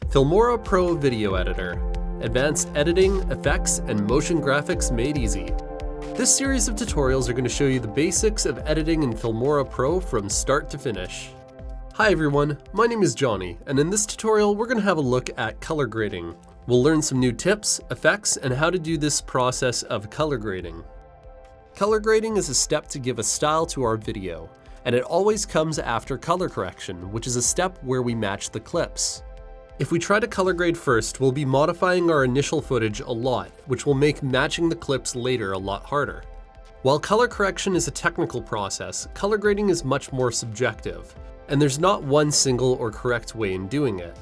FilmoraPro Video Editor. Advanced editing, effects, and motion graphics made easy. This series of tutorials are going to show you the basics of editing in FilmoraPro from start to finish. Hi everyone, my name is Johnny, and in this tutorial we're going to have a look at color grading. We'll learn some new tips, effects, and how to do this process of color grading. Color grading is a step to give a style to our video, and it always comes after color correction, which is a step where we match the clips. If we try to color grade first, we'll be modifying our initial footage a lot, which will make matching the clips later a lot harder. While color correction is a technical process, color grading is much more subjective, and there's not one single or correct way in doing it.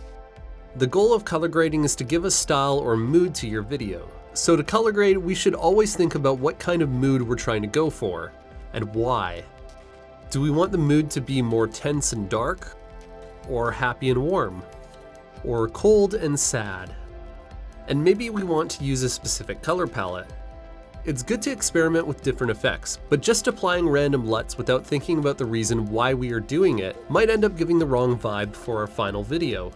The goal of color grading is to give a style or mood to your video. So to color grade, we should always think about what kind of mood we're trying to go for, and why. Do we want the mood to be more tense and dark, or happy and warm, or cold and sad? And maybe we want to use a specific color palette. It's good to experiment with different effects, but just applying random LUTs without thinking about the reason why we are doing it might end up giving the wrong vibe for our final video.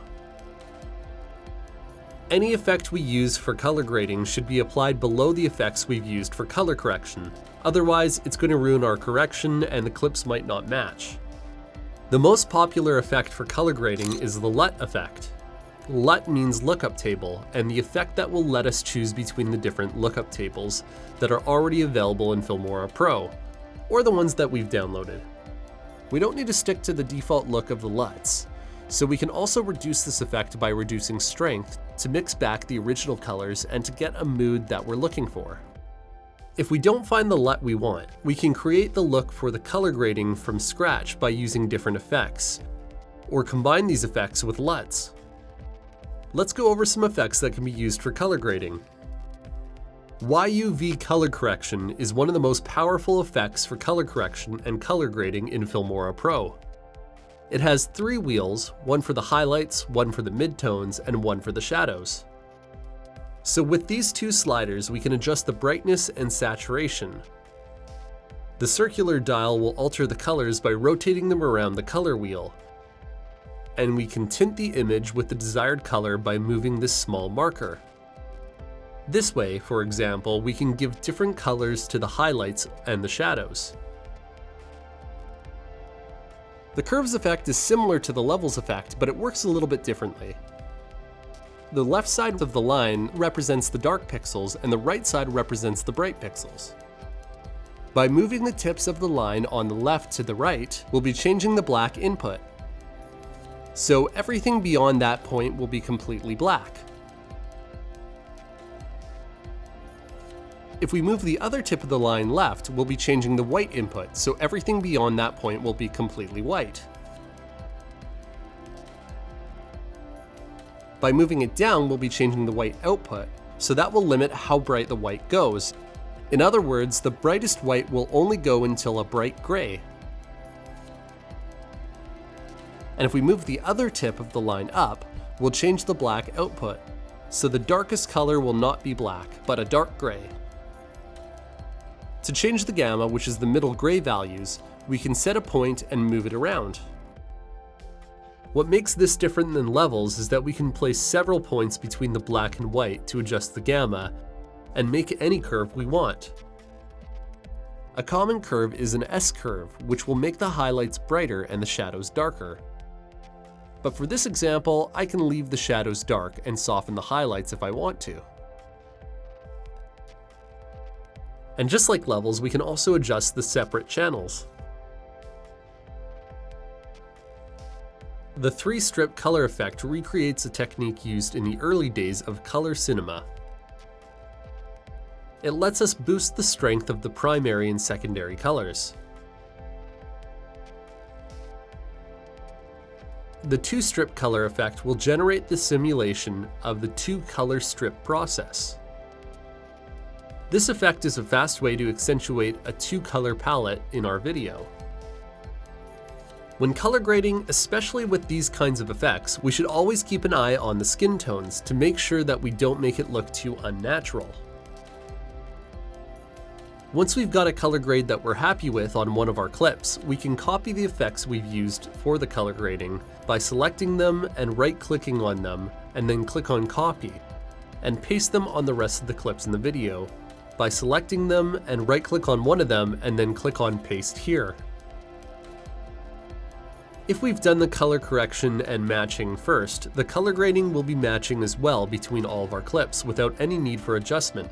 Any effect we use for color grading should be applied below the effects we've used for color correction. Otherwise, it's going to ruin our correction and the clips might not match. The most popular effect for color grading is the LUT effect. LUT means lookup table, and the effect that will let us choose between the different lookup tables that are already available in FilmoraPro, or the ones that we've downloaded. We don't need to stick to the default look of the LUTs, so we can also reduce this effect by reducing strength to mix back the original colors and to get a mood that we're looking for. If we don't find the LUT we want, we can create the look for the color grading from scratch by using different effects, or combine these effects with LUTs. Let's go over some effects that can be used for color grading. YUV Color Correction is one of the most powerful effects for color correction and color grading in FilmoraPro. It has 3 wheels, one for the highlights, one for the midtones, and one for the shadows. So with these 2 sliders, we can adjust the brightness and saturation. The circular dial will alter the colors by rotating them around the color wheel. And we can tint the image with the desired color by moving this small marker. This way, for example, we can give different colors to the highlights and the shadows. The curves effect is similar to the levels effect, but it works a little bit differently. The left side of the line represents the dark pixels and the right side represents the bright pixels. By moving the tips of the line on the left to the right, we'll be changing the black input. So everything beyond that point will be completely black. If we move the other tip of the line left, we'll be changing the white input, so everything beyond that point will be completely white. By moving it down, we'll be changing the white output, so that will limit how bright the white goes. In other words, the brightest white will only go until a bright gray. And if we move the other tip of the line up, we'll change the black output, so the darkest color will not be black, but a dark gray. To change the gamma, which is the middle gray values, we can set a point and move it around. What makes this different than levels is that we can place several points between the black and white to adjust the gamma, and make any curve we want. A common curve is an S-curve, which will make the highlights brighter and the shadows darker. But for this example, I can leave the shadows dark and soften the highlights if I want to. And just like levels, we can also adjust the separate channels. The 3-strip color effect recreates a technique used in the early days of color cinema. It lets us boost the strength of the primary and secondary colors. The 2-strip color effect will generate the simulation of the 2-color strip process. This effect is a fast way to accentuate a 2-color palette in our video. When color grading, especially with these kinds of effects, we should always keep an eye on the skin tones to make sure that we don't make it look too unnatural. Once we've got a color grade that we're happy with on one of our clips, we can copy the effects we've used for the color grading by selecting them and right-clicking on them and then click on Copy, and paste them on the rest of the clips in the video by selecting them and right-click on one of them and then click on Paste Here. If we've done the color correction and matching first, the color grading will be matching as well between all of our clips without any need for adjustment.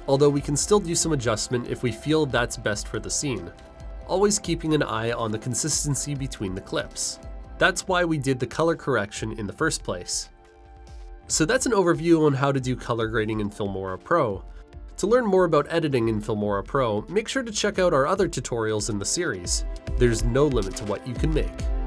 Although we can still do some adjustment if we feel that's best for the scene, always keeping an eye on the consistency between the clips. That's why we did the color correction in the first place. So that's an overview on how to do color grading in Filmora Pro. To learn more about editing in Filmora Pro, make sure to check out our other tutorials in the series. There's no limit to what you can make.